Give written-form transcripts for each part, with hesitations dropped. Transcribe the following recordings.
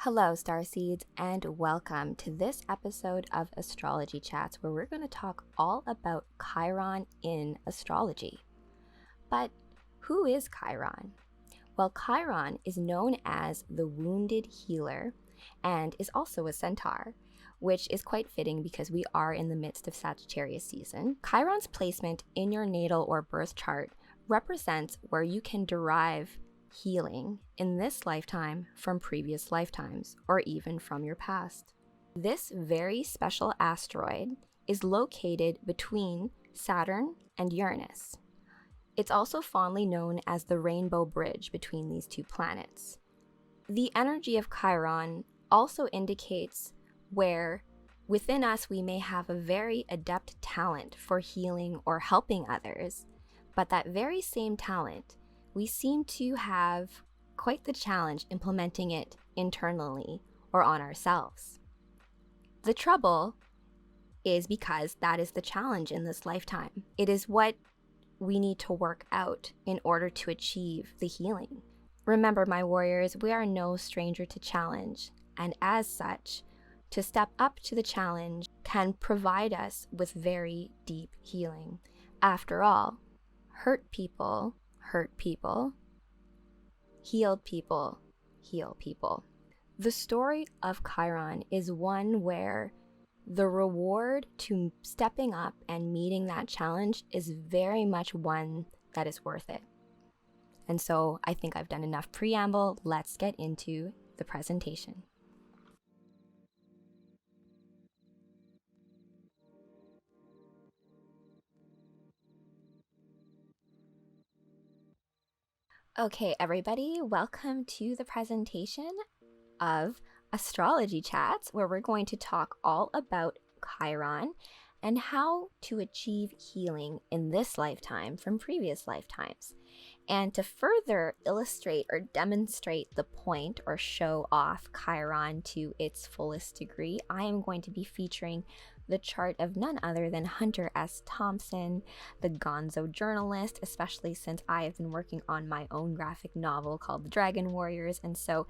Hello, Starseeds, and welcome to this episode of Astrology Chats, where we're going to talk all about Chiron in astrology. But who is Chiron? Well, Chiron is known as the wounded healer and is also a centaur, which is quite fitting because we are in the midst of Sagittarius season. Chiron's placement in your natal or birth chart represents where you can derive healing in this lifetime from previous lifetimes or even from your past. This very special asteroid is located between Saturn and Uranus. It's also fondly known as the rainbow bridge between these two planets. The energy of Chiron also indicates where within us we may have a very adept talent for healing or helping others, but that very same talent we seem to have quite the challenge implementing it internally or on ourselves. The trouble is because that is the challenge in this lifetime. It is what we need to work out in order to achieve the healing. Remember, my warriors, we are no stranger to challenge, and as such, to step up to the challenge can provide us with very deep healing. After all, hurt people hurt people, healed people heal people. The story of Chiron is one where the reward to stepping up and meeting that challenge is very much one that is worth it. And so I think I've done enough preamble. Let's get into the presentation. Okay, everybody, welcome to the presentation of Astrology Chats, where we're going to talk all about Chiron and how to achieve healing in this lifetime from previous lifetimes. And to further illustrate or demonstrate the point or show off Chiron to its fullest degree, I am going to be featuring the chart of none other than Hunter S. Thompson, the gonzo journalist, especially since I have been working on my own graphic novel called The Dragon Warriors. And so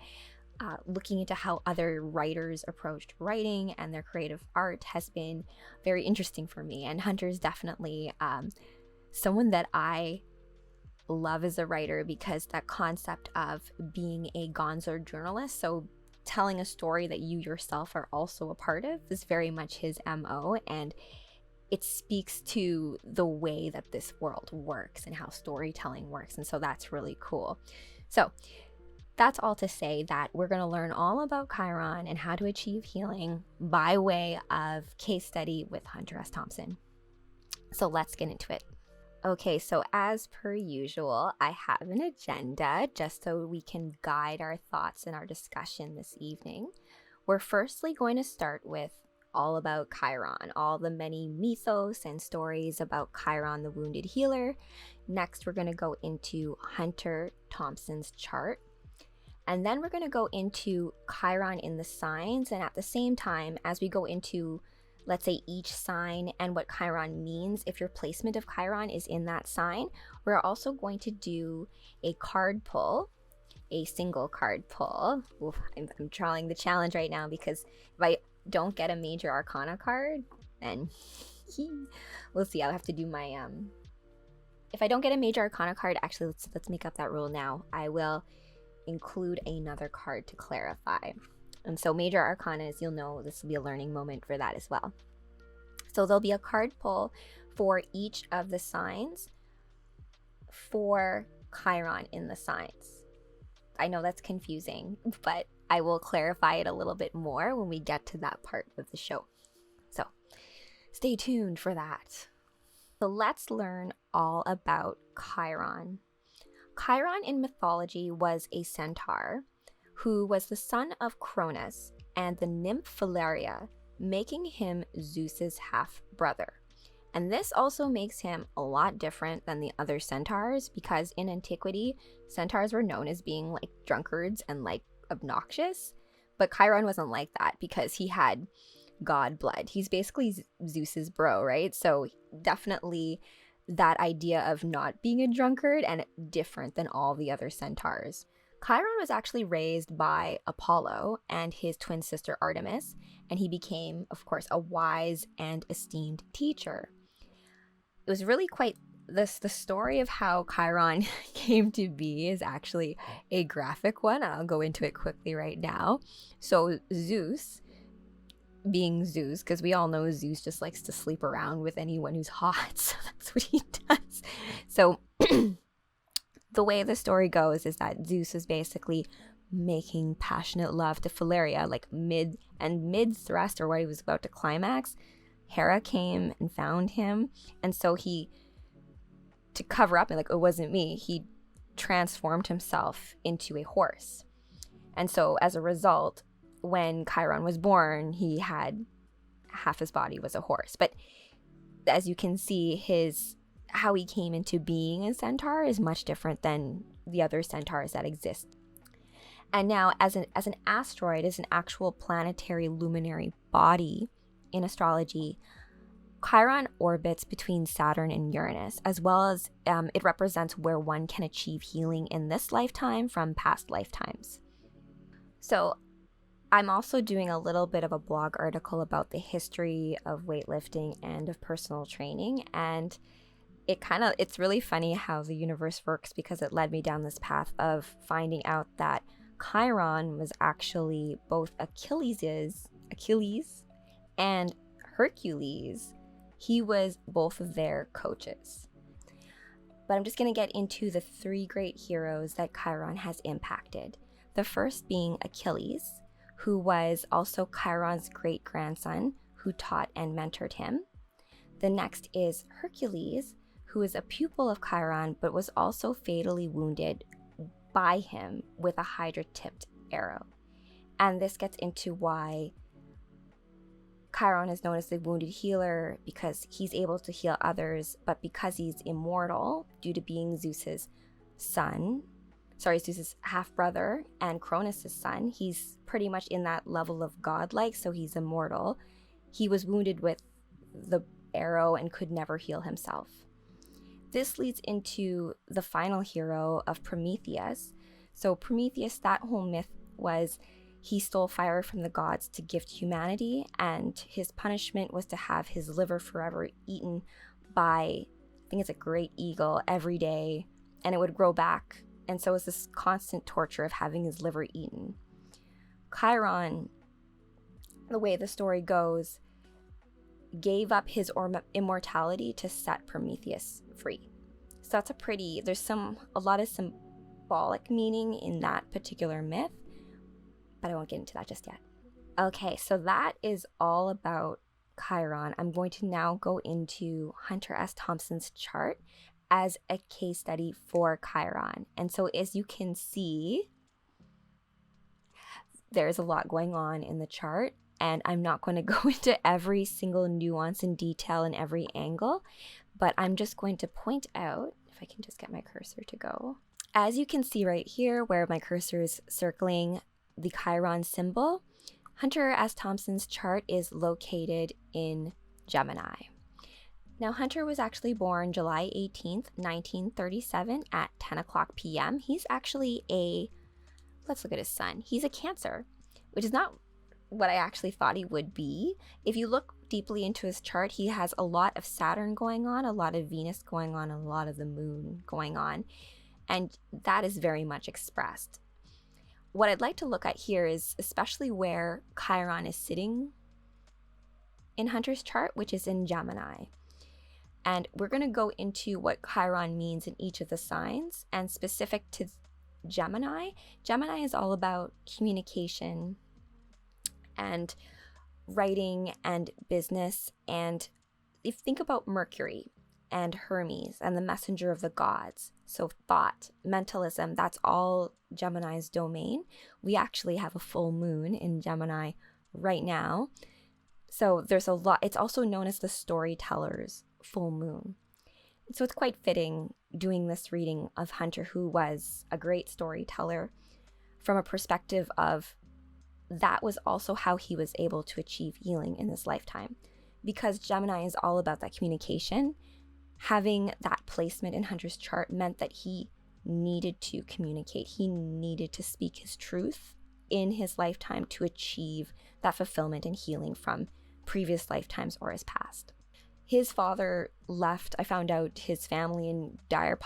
looking into how other writers approached writing and their creative art has been very interesting for me. And Hunter's definitely someone that I love as a writer, because that concept of being a gonzo journalist, so telling a story that you yourself are also a part of, is very much his MO, and it speaks to the way that this world works and how storytelling works, and so that's really cool. So that's all to say that we're going to learn all about Chiron and how to achieve healing by way of case study with Hunter S. Thompson. So let's get into it. Okay, so as per usual, I have an agenda just so we can guide our thoughts in our discussion this evening. We're firstly going to start with all about Chiron, all the many mythos and stories about Chiron the wounded healer. Next, we're going to go into Hunter Thompson's chart. And then we're going to go into Chiron in the signs. And at the same time, as we go into, let's say, each sign and what Chiron means, if your placement of Chiron is in that sign, we're also going to do a card pull, a single card pull. Oof, I'm trying the challenge right now, because if I don't get a major arcana card, then we'll see. I'll have to do my if I don't get a major arcana card, actually let's make up that rule now. I will include another card to clarify. And so major arcanas, you'll know this will be a learning moment for that as well. So there'll be a card pull for each of the signs for Chiron in the signs. I know that's confusing, but I will clarify it a little bit more when we get to that part of the show. So stay tuned for that. So let's learn all about Chiron. Chiron in mythology was a centaur who was the son of Cronus and the nymph Philaria, making him Zeus's half-brother. And this also makes him a lot different than the other centaurs, because in antiquity, centaurs were known as being like drunkards and like obnoxious, but Chiron wasn't like that because he had god blood. He's basically Zeus's bro, right? So definitely that idea of not being a drunkard and different than all the other centaurs. Chiron was actually raised by Apollo and his twin sister Artemis, and he became, of course, a wise and esteemed teacher. It was really quite the story of how Chiron came to be is actually a graphic one. I'll go into it quickly right now. So Zeus, being Zeus, because we all know Zeus just likes to sleep around with anyone who's hot, so that's what he does. So the way the story goes is that Zeus is basically making passionate love to Philaria, like mid thrust, or when he was about to climax. Hera came and found him, and so he, to cover up and like, it wasn't me, he transformed himself into a horse. And so as a result, when Chiron was born, he had half his body was a horse. But as you can see, how he came into being a centaur is much different than the other centaurs that exist. And now as an asteroid, as an actual planetary luminary body in astrology, Chiron orbits between Saturn and Uranus, as well as it represents where one can achieve healing in this lifetime from past lifetimes. So I'm also doing a little bit of a blog article about the history of weightlifting and of personal training, and it's really funny how the universe works, because it led me down this path of finding out that Chiron was actually both Achilles and Hercules. He was both of their coaches. But I'm just going to get into the three great heroes that Chiron has impacted. The first being Achilles, who was also Chiron's great-grandson, who taught and mentored him. The next is Hercules, who is a pupil of Chiron, but was also fatally wounded by him with a hydra-tipped arrow. And this gets into why Chiron is known as the wounded healer, because he's able to heal others, but because he's immortal due to being Zeus's half-brother and Cronus' son, he's pretty much in that level of godlike, so he's immortal. He was wounded with the arrow and could never heal himself. This leads into the final hero of Prometheus. So Prometheus, that whole myth was he stole fire from the gods to gift humanity, and his punishment was to have his liver forever eaten by, I think it's a great eagle, every day, and it would grow back. And so it's this constant torture of having his liver eaten. Chiron, the way the story goes, gave up his immortality to set Prometheus free. So that's there's a lot of symbolic meaning in that particular myth, but I won't get into that just yet. Okay, so that is all about Chiron. I'm going to now go into Hunter S. Thompson's chart as a case study for Chiron. And so as you can see, there's a lot going on in the chart, and I'm not going to go into every single nuance and detail in every angle, but I'm just going to point out, if I can just get my cursor to go. As you can see right here where my cursor is circling the Chiron symbol, Hunter S. Thompson's chart is located in Gemini. Now, Hunter was actually born July 18th, 1937 at 10 o'clock p.m. He's actually let's look at his sun. He's a Cancer, which is not what I actually thought he would be. If you look deeply into his chart, he has a lot of Saturn going on, a lot of Venus going on, a lot of the moon going on, and that is very much expressed. What I'd like to look at here is especially where Chiron is sitting in Hunter's chart, which is in Gemini. And we're going to go into what Chiron means in each of the signs, and specific to Gemini. Gemini is all about communication and writing and business. And if you think about Mercury and Hermes and the messenger of the gods, so thought, mentalism, that's all Gemini's domain. We actually have a full moon in Gemini right now. So there's a lot. It's also known as the storyteller's full moon. So it's quite fitting doing this reading of Hunter, who was a great storyteller, from a perspective of that was also how he was able to achieve healing in this lifetime. Because Gemini is all about that communication, having that placement in Hunter's chart meant that he needed to communicate. He needed to speak his truth in his lifetime to achieve that fulfillment and healing from previous lifetimes or his past. His father left, I found out, his family in dire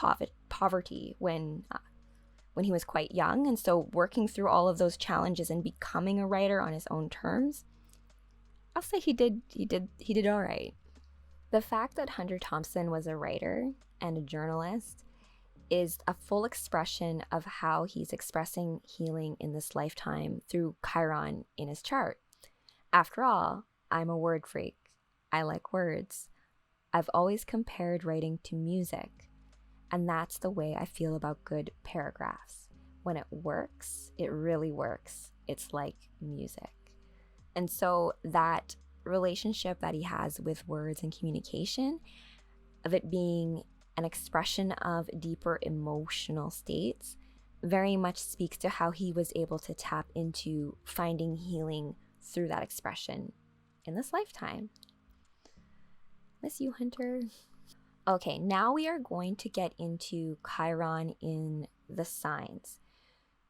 poverty when he was quite young. And so working through all of those challenges and becoming a writer on his own terms, I'll say he did all right. The fact that Hunter Thompson was a writer and a journalist is a full expression of how he's expressing healing in this lifetime through Chiron in his chart. After all, I'm a word freak. I like words. I've always compared writing to music, and that's the way I feel about good paragraphs. When it works, it really works. It's like music. And so that relationship that he has with words and communication, of it being an expression of deeper emotional states, very much speaks to how he was able to tap into finding healing through that expression in this lifetime. Miss you, Hunter. Okay, now we are going to get into Chiron in the signs.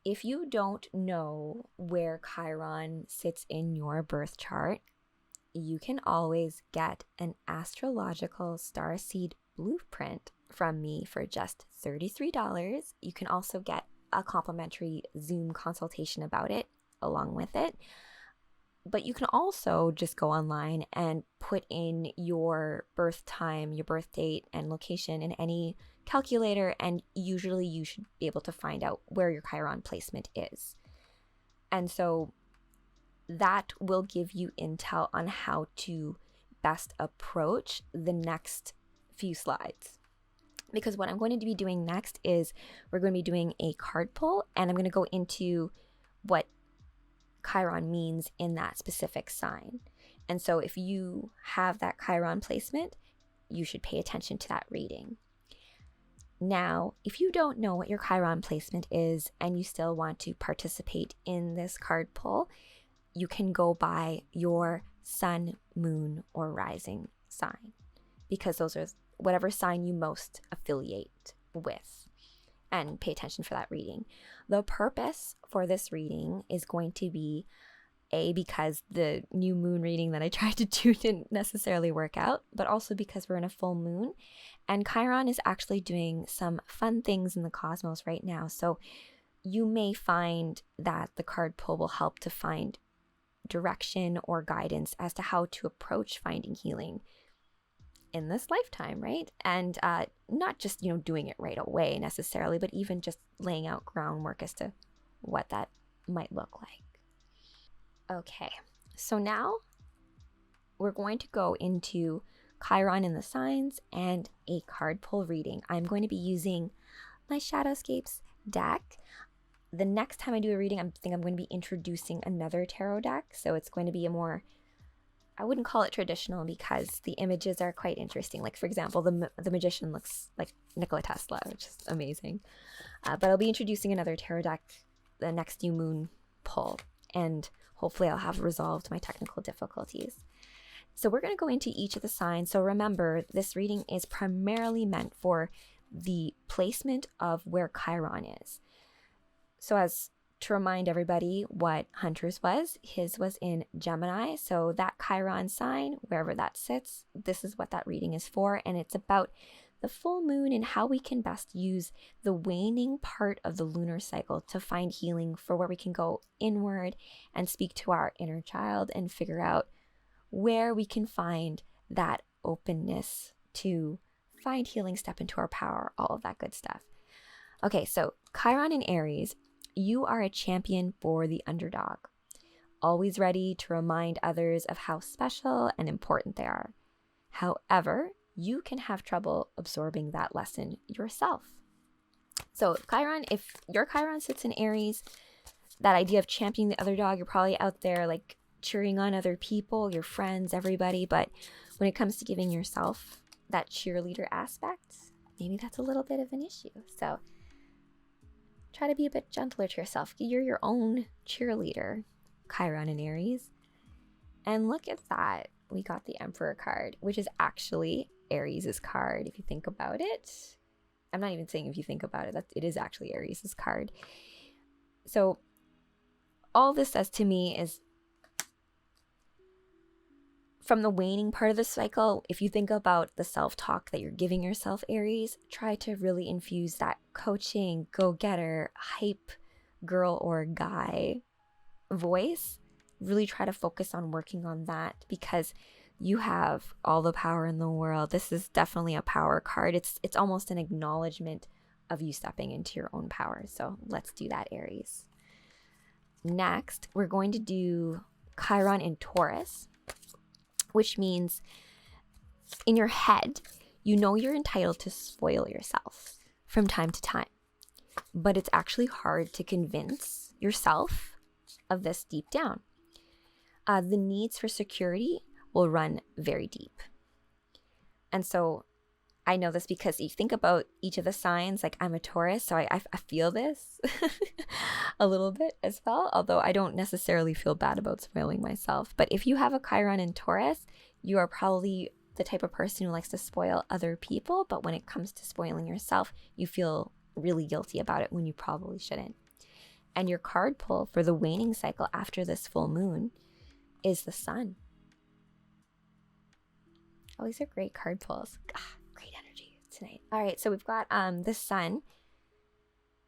If you don't know where Chiron sits in your birth chart, you can always get an astrological starseed blueprint from me for just $33. You can also get a complimentary Zoom consultation about it along with it. But you can also just go online and put in your birth time, your birth date, and location in any calculator, and usually you should be able to find out where your Chiron placement is. And so that will give you intel on how to best approach the next few slides. Because what I'm going to be doing next is we're going to be doing a card pull, and I'm going to go into what Chiron means in that specific sign. And so if you have that Chiron placement, you should pay attention to that reading. Now, if you don't know what your Chiron placement is and you still want to participate in this card pull, you can go by your sun, moon, or rising sign, because those are whatever sign you most affiliate with, and pay attention for that reading. The purpose for this reading is going to be because the new moon reading that I tried to do didn't necessarily work out, but also because we're in a full moon and Chiron is actually doing some fun things in the cosmos right now. So you may find that the card pull will help to find direction or guidance as to how to approach finding healing in this lifetime, right? And not just, doing it right away necessarily, but even just laying out groundwork as to what that might look like. Okay, so now we're going to go into Chiron in the signs and a card pull reading. I'm going to be using my Shadowscapes deck. The next time I do a reading, I think I'm going to be introducing another tarot deck. So it's going to be a more, I wouldn't call it traditional because the images are quite interesting. Like, for example, the magician looks like Nikola Tesla, which is amazing. But I'll be introducing another tarot deck the next new moon pull, and hopefully I'll have resolved my technical difficulties. So we're going to go into each of the signs. So remember, this reading is primarily meant for the placement of where Chiron is. So as to remind everybody what Hunter's was, his was in Gemini. So that Chiron sign, wherever that sits, this is what that reading is for. And it's about the full moon and how we can best use the waning part of the lunar cycle to find healing, for where we can go inward and speak to our inner child and figure out where we can find that openness to find healing, step into our power, all of that good stuff. Okay, so Chiron in Aries, you are a champion for the underdog, always ready to remind others of how special and important they are. However, you can have trouble absorbing that lesson yourself. So if your Chiron sits in Aries, that idea of championing the underdog, you're probably out there like cheering on other people, your friends, everybody. But when it comes to giving yourself that cheerleader aspect, maybe that's a little bit of an issue. So try to be a bit gentler to yourself. You're your own cheerleader, Chiron in Aries. And look at that. We got the Emperor card, which is actually Aries' card, if you think about it. I'm not even saying if you think about it, it is actually Aries' card. So all this says to me is, from the waning part of the cycle, if you think about the self-talk that you're giving yourself, Aries, try to really infuse that coaching, go-getter, hype girl or guy voice. Really try to focus on working on that, because you have all the power in the world. This is definitely a power card. It's almost an acknowledgement of you stepping into your own power. So let's do that, Aries. Next, we're going to do Chiron in Taurus, which means in your head, you know you're entitled to spoil yourself from time to time, but it's actually hard to convince yourself of this deep down. The needs for security will run very deep. And so I know this because you think about each of the signs, like I'm a Taurus, so I feel this a little bit as well, although I don't necessarily feel bad about spoiling myself. But if you have a Chiron in Taurus, you are probably the type of person who likes to spoil other people, but when it comes to spoiling yourself, you feel really guilty about it when you probably shouldn't. And your card pull for the waning cycle after this full moon is the Sun. Oh, these are great card pulls. Great energy tonight. All right, so we've got the Sun.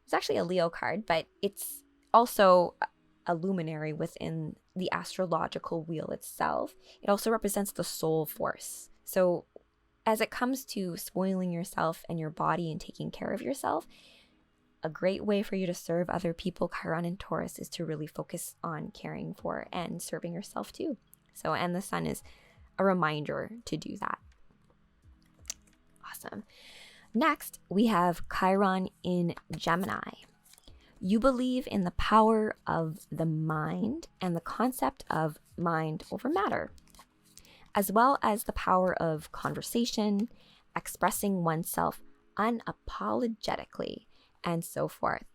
It's actually a Leo card, but it's also a luminary within the astrological wheel itself. It also represents the soul force. So as it comes to spoiling yourself and your body and taking care of yourself, a great way for you to serve other people, Chiron and Taurus, is to really focus on caring for and serving yourself too. So, and the Sun is a reminder to do that. Awesome. Next, we have Chiron in Gemini. You believe in the power of the mind and the concept of mind over matter, as well as the power of conversation, expressing oneself unapologetically, and so forth.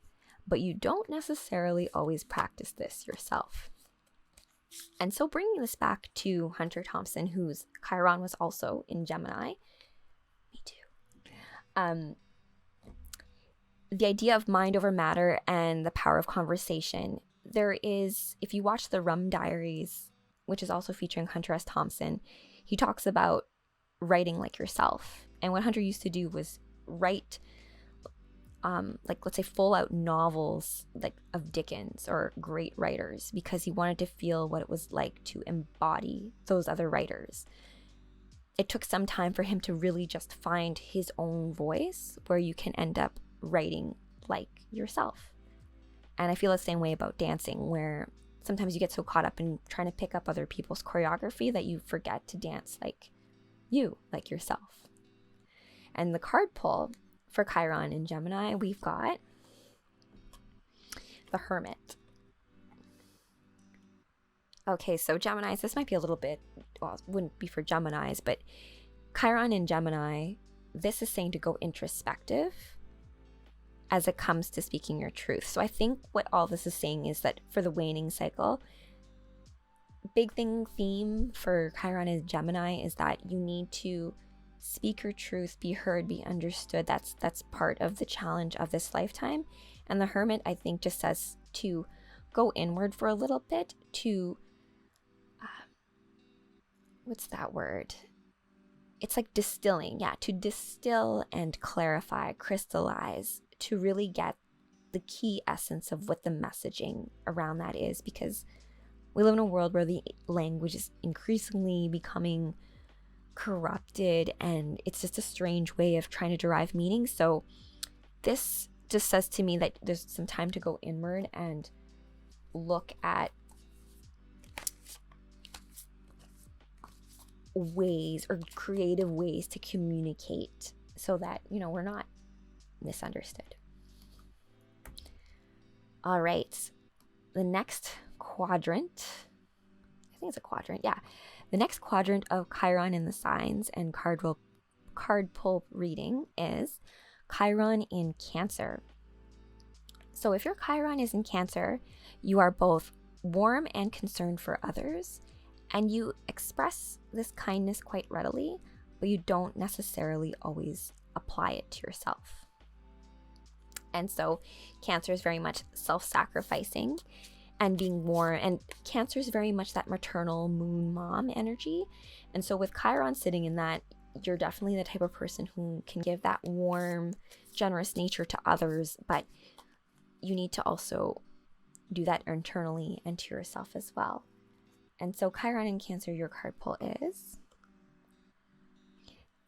But you don't necessarily always practice this yourself. And so bringing this back to Hunter Thompson, whose Chiron was also in Gemini, me too. The idea of mind over matter and the power of conversation. There is, if you watch the Rum Diaries, which is also featuring Hunter S. Thompson, he talks about writing like yourself. And what Hunter used to do was write like, let's say, full out novels like of Dickens or great writers, because he wanted to feel what it was like to embody those other writers. It took some time for him to really just find his own voice where you can end up writing like yourself. And I feel the same way about dancing, where sometimes you get so caught up in trying to pick up other people's choreography that you forget to dance like you, like yourself. And the card pull for Chiron in Gemini, we've got the Hermit. Okay, so Geminis, this might be a little bit, well, it wouldn't be for Geminis, but Chiron in Gemini, this is saying to go introspective as it comes to speaking your truth. So I think what all this is saying is that for the waning cycle, big theme for Chiron in Gemini is that you need to speak your truth, be heard, be understood. That's part of the challenge of this lifetime. And the Hermit, I think, just says to go inward for a little bit, to what's that word? It's like distilling. Yeah, to distill and clarify, crystallize, to really get the key essence of what the messaging around that is, because we live in a world where the language is increasingly becoming corrupted, and it's just a strange way of trying to derive meaning. So this just says to me that there's some time to go inward and look at ways or creative ways to communicate so that, you know, we're not misunderstood. All right, the next quadrant, I think it's a quadrant, yeah. The next quadrant of Chiron in the signs and card pull reading is Chiron in Cancer. So if your Chiron is in Cancer, you are both warm and concerned for others, and you express this kindness quite readily, but you don't necessarily always apply it to yourself. And so Cancer is very much self-sacrificing and being more, and Cancer is very much that maternal moon mom energy. And so with Chiron sitting in that, you're definitely the type of person who can give that warm, generous nature to others, but you need to also do that internally and to yourself as well. And so Chiron in Cancer, your card pull is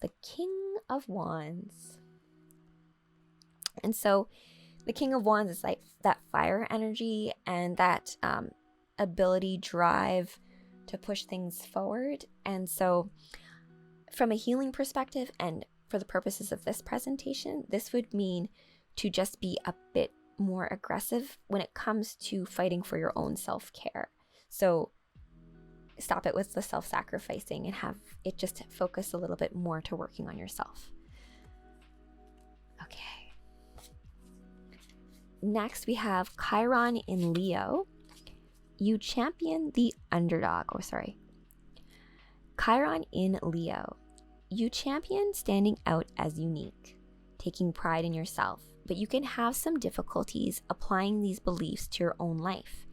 the King of Wands. And so the King of Wands is like that fire energy and that ability, drive to push things forward. And so from a healing perspective, and for the purposes of this presentation, this would mean to just be a bit more aggressive when it comes to fighting for your own self-care. So stop it with the self-sacrificing and have it just focus a little bit more to working on yourself. Okay. Next, we have Chiron in Leo. You champion the underdog. Chiron in Leo. You champion standing out as unique, taking pride in yourself, but you can have some difficulties applying these beliefs to your own life.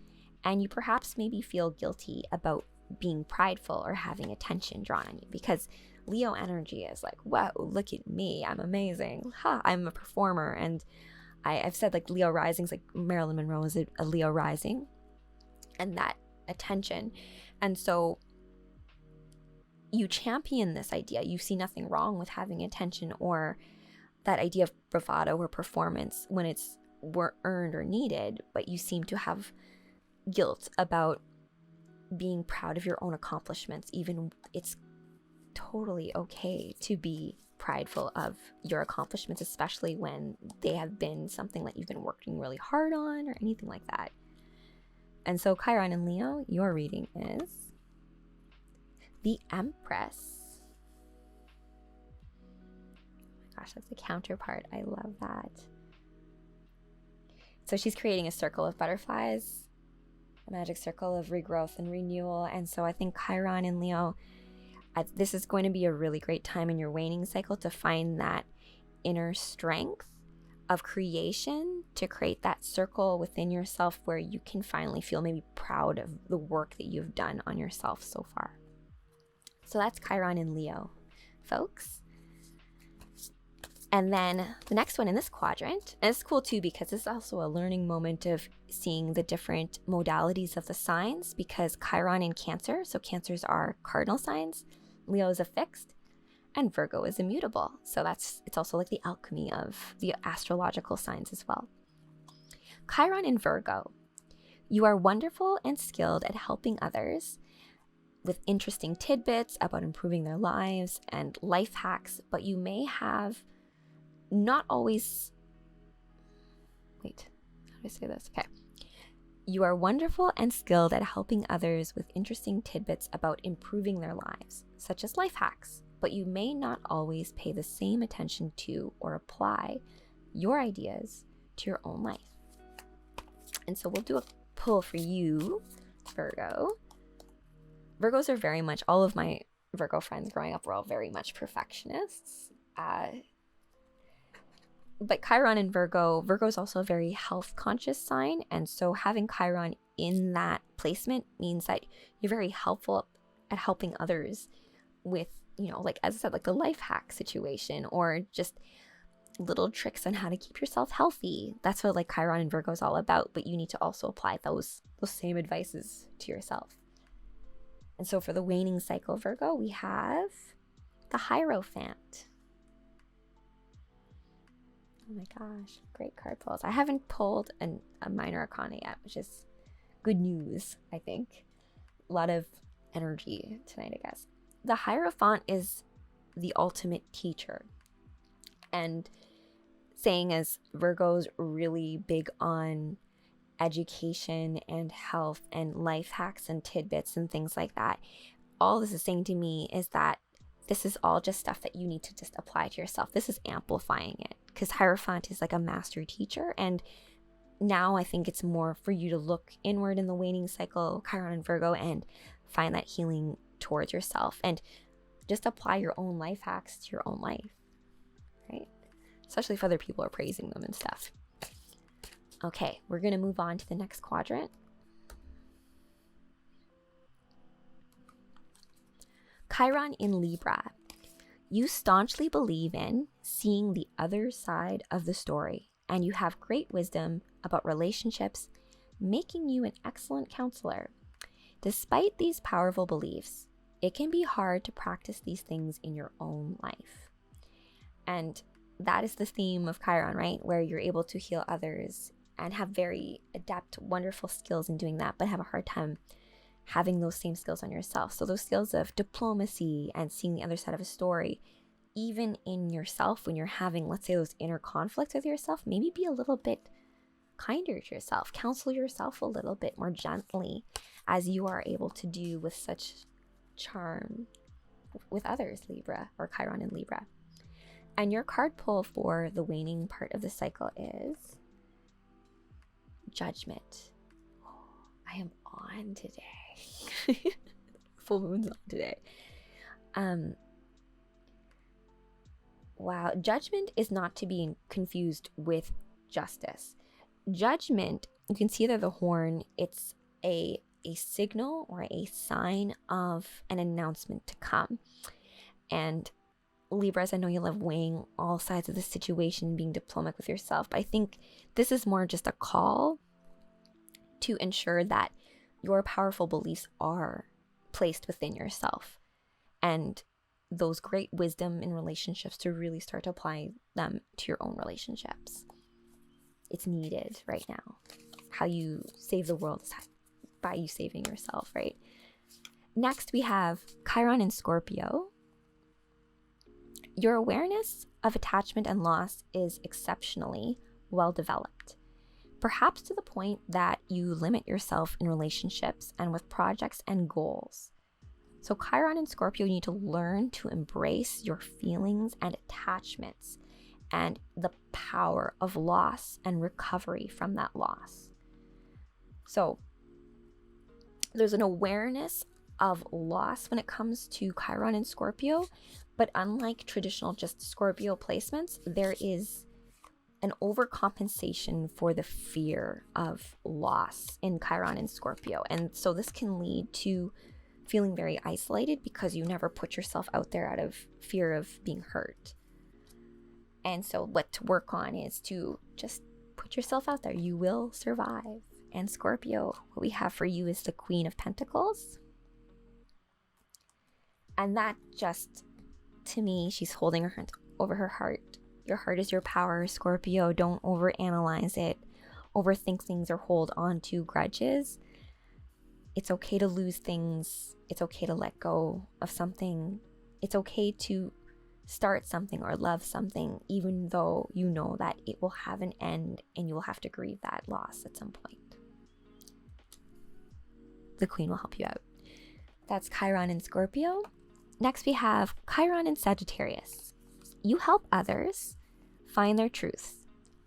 And you perhaps maybe feel guilty about being prideful or having attention drawn on you, because Leo energy is like, whoa, look at me, I'm amazing. I'm a performer. And I've said like Leo risings, like Marilyn Monroe is a Leo rising, and that attention. And so you champion this idea. You see nothing wrong with having attention or that idea of bravado or performance when it's earned or needed, but you seem to have guilt about being proud of your own accomplishments. Even it's totally okay to be prideful of your accomplishments, especially when they have been something that you've been working really hard on or anything like that. And so Chiron and Leo, your reading is the Empress. Oh my gosh, that's the counterpart. I love that. So she's creating a circle of butterflies, a magic circle of regrowth and renewal. And so I think Chiron and Leo, this is going to be a really great time in your waning cycle to find that inner strength of creation, to create that circle within yourself where you can finally feel maybe proud of the work that you've done on yourself so far. So that's Chiron and Leo, folks. And then the next one in this quadrant, and it's cool too because this is also a learning moment of seeing the different modalities of the signs, because Chiron in Cancer, so Cancers are cardinal signs, Leo is a fixed, and Virgo is immutable. So it's also like the alchemy of the astrological signs as well. Chiron in Virgo. You are wonderful and skilled at helping others with interesting tidbits about improving their lives and life hacks, but you may have not always... Wait, how do I say this? Okay. You are wonderful and skilled at helping others with interesting tidbits about improving their lives, such as life hacks, but you may not always pay the same attention to or apply your ideas to your own life. And so we'll do a pull for you, Virgo. Virgos are very much, all of my Virgo friends growing up were all very much perfectionists. But Chiron in Virgo is also a very health conscious sign. And so having Chiron in that placement means that you're very helpful at helping others with, like, as I said, like the life hack situation, or just little tricks on how to keep yourself healthy. That's what like Chiron in Virgo is all about. But you need to also apply those same advices to yourself. And so for the waning cycle Virgo, we have the Hierophant. Oh my gosh, great card pulls. I haven't pulled a minor arcana yet, which is good news, I think. A lot of energy tonight, I guess. The Hierophant is the ultimate teacher. And saying as Virgo's really big on education and health and life hacks and tidbits and things like that, all this is saying to me is that this is all just stuff that you need to just apply to yourself. This is amplifying it, because Hierophant is like a master teacher. And now I think it's more for you to look inward in the waning cycle, Chiron and Virgo, and find that healing towards yourself and just apply your own life hacks to your own life, right? Especially if other people are praising them and stuff. Okay, we're going to move on to the next quadrant. Chiron in Libra. You staunchly believe in seeing the other side of the story, and you have great wisdom about relationships, making you an excellent counselor. Despite these powerful beliefs, it can be hard to practice these things in your own life. And that is the theme of Chiron, right? Where you're able to heal others and have very adept, wonderful skills in doing that, but have a hard time having those same skills on yourself. So those skills of diplomacy and seeing the other side of a story, even in yourself when you're having, let's say, those inner conflicts with yourself, maybe be a little bit kinder to yourself, counsel yourself a little bit more gently, as you are able to do with such charm with others, Libra, or Chiron in Libra. And your card pull for the waning part of the cycle is Judgment. I am on today. Full moon's on today. Wow. Judgment is not to be confused with justice. Judgment, you can see there the horn, it's a signal or a sign of an announcement to come. And Libras, I know you love weighing all sides of the situation, being diplomatic with yourself, but I think this is more just a call to ensure that your powerful beliefs are placed within yourself, and those great wisdom in relationships to really start to apply them to your own relationships. It's needed right now. How you save the world is by you saving yourself, right? Next, we have Chiron in Scorpio. Your awareness of attachment and loss is exceptionally well developed, perhaps to the point that you limit yourself in relationships and with projects and goals. So Chiron in Scorpio, you need to learn to embrace your feelings and attachments and the power of loss and recovery from that loss. So there's an awareness of loss when it comes to Chiron in Scorpio, but unlike traditional just Scorpio placements, there is an overcompensation for the fear of loss in Chiron in Scorpio. And so this can lead to feeling very isolated because you never put yourself out there out of fear of being hurt. And so what to work on is to just put yourself out there. You will survive. And Scorpio, what we have for you is the Queen of Pentacles. And that just, to me, she's holding her hand over her heart. Your heart is your power, Scorpio. Don't overanalyze it, overthink things, or hold on to grudges. It's okay to lose things. It's okay to let go of something. It's okay to start something or love something, even though you know that it will have an end and you will have to grieve that loss at some point. The Queen will help you out. That's Chiron in Scorpio. Next, we have Chiron in Sagittarius. You help others find their truth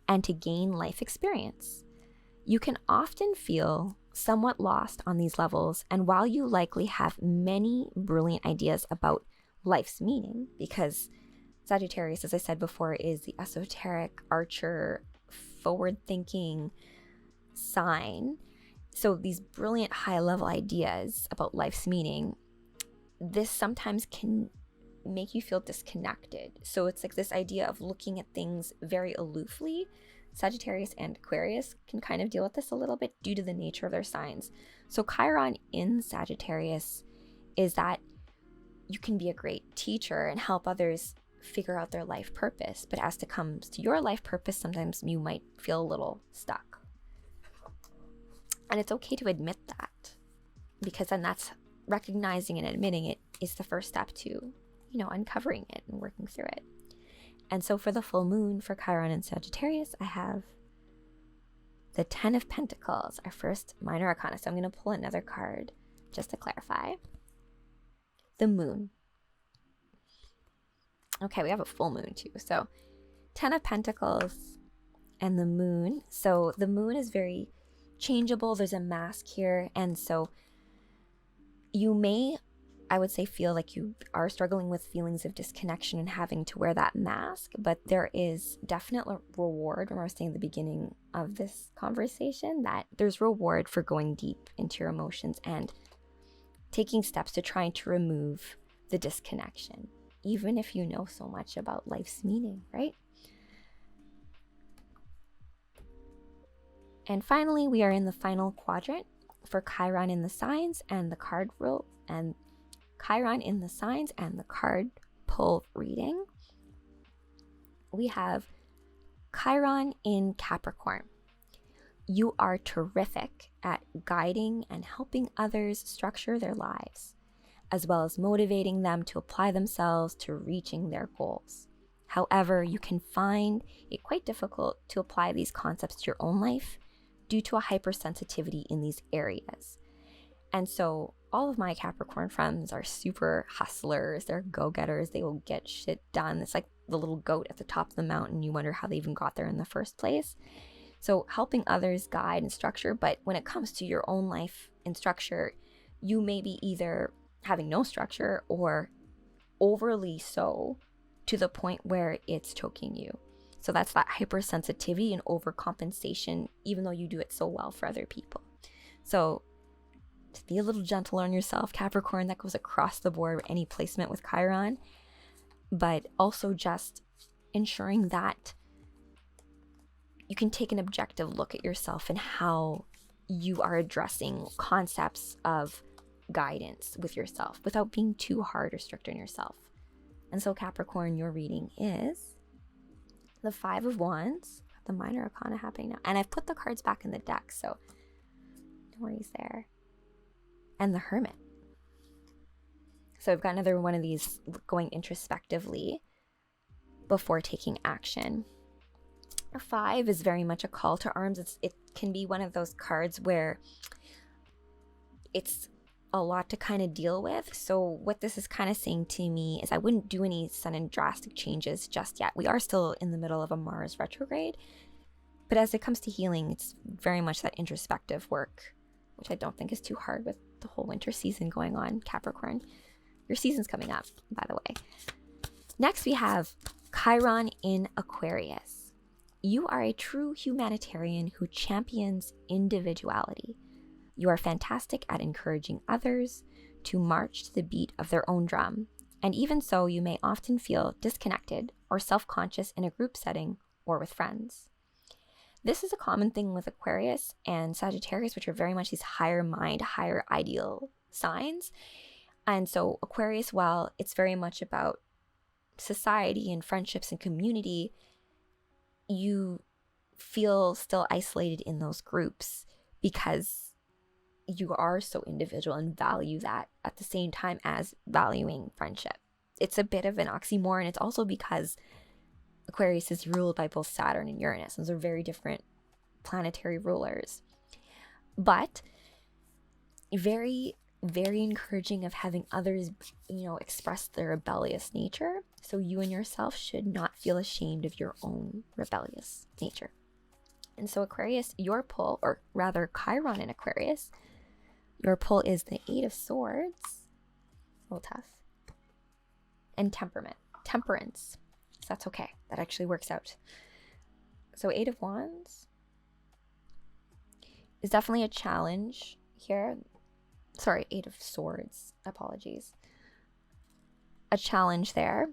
and to gain life experience. You can often feel somewhat lost on these levels, and while you likely have many brilliant ideas about life's meaning, because Sagittarius, as I said before, is the esoteric, archer, forward-thinking sign. So these brilliant high-level ideas about life's meaning, this sometimes can make you feel disconnected. So it's like this idea of looking at things very aloofly. Sagittarius and Aquarius can kind of deal with this a little bit due to the nature of their signs. So Chiron in Sagittarius is that you can be a great teacher and help others figure out their life purpose. But as it comes to your life purpose, sometimes you might feel a little stuck. And it's okay to admit that, because then that's recognizing and admitting it is the first step to, uncovering it and working through it. And so for the full moon for Chiron and Sagittarius, I have the 10 of Pentacles, our first minor arcana. So I'm going to pull another card just to clarify. The moon. Okay, we have a full moon too. So 10 of Pentacles and the moon. So the moon is very changeable. There's a mask here. And so you may I would say, feel like you are struggling with feelings of disconnection and having to wear that mask, but there is definite reward. Remember I was saying at the beginning of this conversation that there's reward for going deep into your emotions and taking steps to trying to remove the disconnection, even if you know so much about life's meaning, right? And finally, we are in the final quadrant for Chiron in the signs and the card rule, and Chiron in the signs and the card pull reading. We have Chiron in Capricorn. You are terrific at guiding and helping others structure their lives, as well as motivating them to apply themselves to reaching their goals. However, you can find it quite difficult to apply these concepts to your own life due to a hypersensitivity in these areas. And so all of my Capricorn friends are super hustlers. They're go-getters. They will get shit done. It's like the little goat at the top of the mountain. You wonder how they even got there in the first place. So helping others guide and structure, but when it comes to your own life and structure, you may be either having no structure or overly so to the point where it's choking you. So that's that hypersensitivity and overcompensation, even though you do it so well for other people. So to be a little gentle on yourself, Capricorn, that goes across the board with any placement with Chiron, but also just ensuring that you can take an objective look at yourself and how you are addressing concepts of guidance with yourself without being too hard or strict on yourself. And so Capricorn, your reading is the Five of Wands, the Minor Arcana happening now. And I've put the cards back in the deck, so no worries there. And the Hermit. So I've got another one of these going introspectively before taking action. A 5 is very much a call to arms. It can be one of those cards where it's a lot to kind of deal with. So what this is kind of saying to me is I wouldn't do any sudden drastic changes just yet. We are still in the middle of a Mars retrograde. But as it comes to healing, it's very much that introspective work, which I don't think is too hard with the whole winter season going on, Capricorn. Your season's coming up, by the way. Next, we have Chiron in Aquarius. You are a true humanitarian who champions individuality. You are fantastic at encouraging others to march to the beat of their own drum. And even so, you may often feel disconnected or self-conscious in a group setting or with friends. This is a common thing with Aquarius and Sagittarius, which are very much these higher mind, higher ideal signs. And so Aquarius, while it's very much about society and friendships and community, you feel still isolated in those groups because you are so individual and value that at the same time as valuing friendship. It's a bit of an oxymoron. It's also because Aquarius is ruled by both Saturn and Uranus. Those are very different planetary rulers. But very, very encouraging of having others, express their rebellious nature. So you and yourself should not feel ashamed of your own rebellious nature. And so Aquarius, your pull, or rather Chiron in Aquarius, your pull is the Eight of Swords. A little tough. And temperance. So that's okay. That actually works out. So Eight of Wands is definitely a challenge here. Sorry, Eight of Swords. Apologies. A challenge there.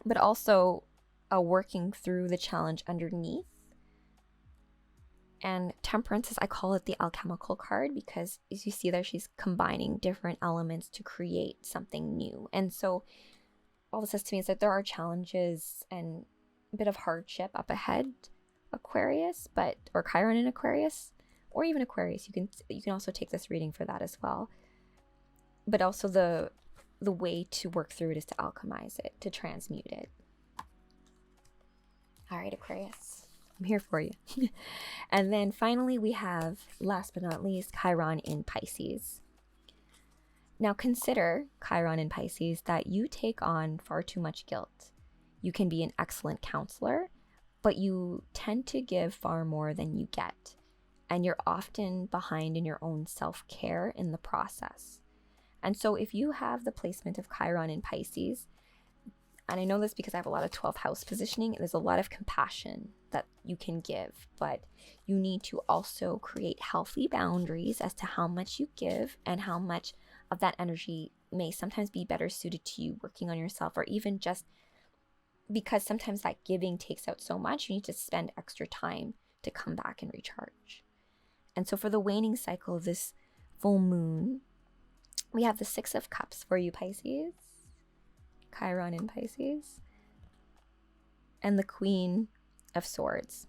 But also a working through the challenge underneath. And Temperance, I call it the alchemical card because as you see there, she's combining different elements to create something new. And so all this says to me is that there are challenges and a bit of hardship up ahead, Aquarius, or Chiron in Aquarius, or even Aquarius. You can also take this reading for that as well. But also the way to work through it is to alchemize it, to transmute it. All right, Aquarius, I'm here for you. And then finally we have, last but not least, Chiron in Pisces. Now consider, Chiron in Pisces, that you take on far too much guilt. You can be an excellent counselor, but you tend to give far more than you get. And you're often behind in your own self-care in the process. And so if you have the placement of Chiron in Pisces, and I know this because I have a lot of 12th house positioning, there's a lot of compassion that you can give, but you need to also create healthy boundaries as to how much you give and how much of that energy may sometimes be better suited to you working on yourself, or even just because sometimes that giving takes out so much, you need to spend extra time to come back and recharge. And so for the waning cycle of this full moon, we have the Six of Cups for you, Pisces, Chiron in Pisces, and the Queen of Swords.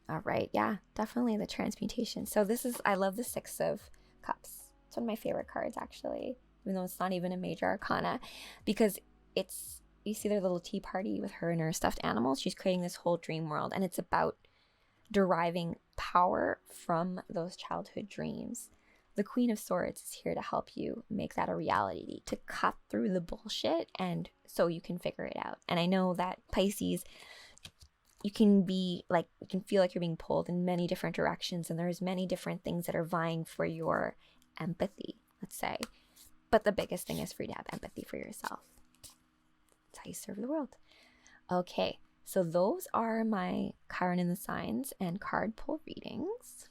All right, yeah, definitely the transmutation. So this is, I love the Six of Cups. It's one of my favorite cards, actually, even though it's not even a major arcana, because it's, you see their little tea party with her and her stuffed animals. She's creating this whole dream world, and it's about deriving power from those childhood dreams. The Queen of Swords is here to help you make that a reality, to cut through the bullshit, and so you can figure it out. And I know that Pisces, you can be like, you can feel like you're being pulled in many different directions, and there's many different things that are vying for your empathy, let's say. But the biggest thing is for you to have empathy for yourself. That's how you serve the world. Okay, so those are my Chiron in the signs and card pull readings.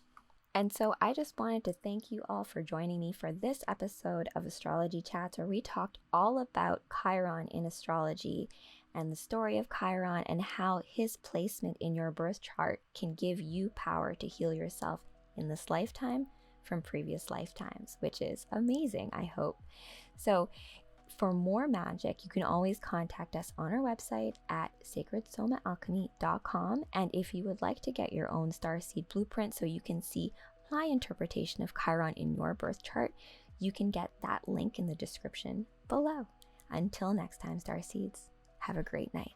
And so I just wanted to thank you all for joining me for this episode of Astrology Chats, where we talked all about Chiron in astrology and the story of Chiron and how his placement in your birth chart can give you power to heal yourself in this lifetime from previous lifetimes, which is amazing, I hope. So for more magic, you can always contact us on our website at sacredsomaalchemy.com. And if you would like to get your own Starseed Blueprint so you can see my interpretation of Chiron in your birth chart, you can get that link in the description below. Until next time, Starseeds, have a great night.